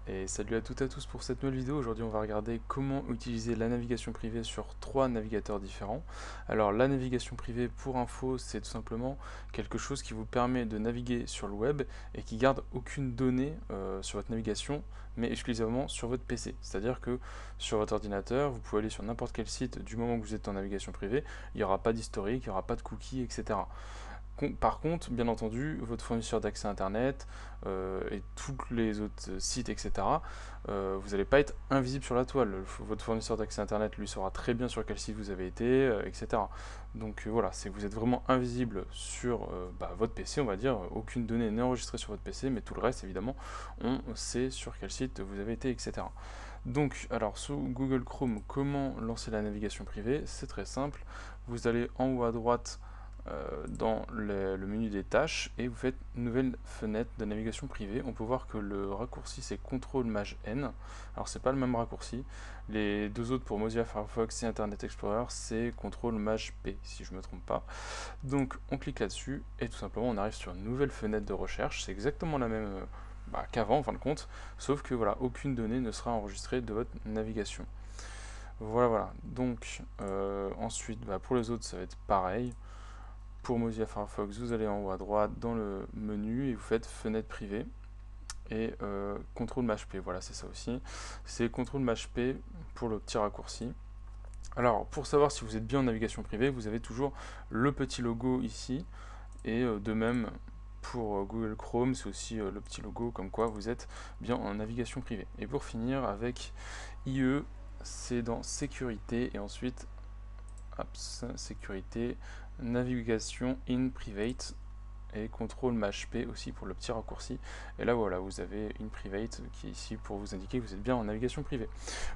Et salut à toutes et à tous pour cette nouvelle vidéo. Aujourd'hui on va regarder comment utiliser la navigation privée sur trois navigateurs différents. Alors la navigation privée, pour info, c'est tout simplement quelque chose qui vous permet de naviguer sur le web et qui garde aucune donnée sur votre navigation, mais exclusivement sur votre PC. C'est-à-dire que sur votre ordinateur, vous pouvez aller sur n'importe quel site du moment que vous êtes en navigation privée, il n'y aura pas d'historique, il n'y aura pas de cookies, etc. Par contre, bien entendu, votre fournisseur d'accès Internet et tous les autres sites, etc., vous n'allez pas être invisible sur la toile. Votre fournisseur d'accès Internet, lui, saura très bien sur quel site vous avez été, etc. Donc voilà, c'est que vous êtes vraiment invisible sur votre PC, on va dire. Aucune donnée n'est enregistrée sur votre PC, mais tout le reste, évidemment, on sait sur quel site vous avez été, etc. Donc, alors, sous Google Chrome, comment lancer la navigation privée? C'est très simple. Vous allez en haut à droite dans le menu des tâches et vous faites nouvelle fenêtre de navigation privée. On peut voir que le raccourci c'est CTRL-N. Alors c'est pas le même raccourci. Les deux autres pour Mozilla Firefox et Internet Explorer c'est CTRL-P si je me trompe pas. Donc on clique là-dessus et tout simplement on arrive sur une nouvelle fenêtre de recherche. C'est exactement la même qu'avant en fin de compte, sauf que voilà, aucune donnée ne sera enregistrée de votre navigation. Voilà. Donc ensuite pour les autres ça va être pareil. Pour Mozilla Firefox, vous allez en haut à droite dans le menu et vous faites fenêtre privée et CTRL-P. Voilà, c'est ça aussi. C'est CTRL-P pour le petit raccourci. Alors, pour savoir si vous êtes bien en navigation privée, vous avez toujours le petit logo ici et de même pour Google Chrome, c'est aussi le petit logo comme quoi vous êtes bien en navigation privée. Et pour finir avec IE, c'est dans sécurité et ensuite sécurité, navigation in private et CTRL-P aussi pour le petit raccourci. Et là voilà, vous avez in private qui est ici pour vous indiquer que vous êtes bien en navigation privée.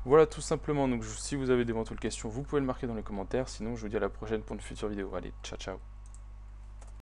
Voilà tout simplement. Donc si vous avez d'éventuelles questions, vous pouvez le marquer dans les commentaires. Sinon, je vous dis à la prochaine pour une future vidéo. Allez, ciao ciao.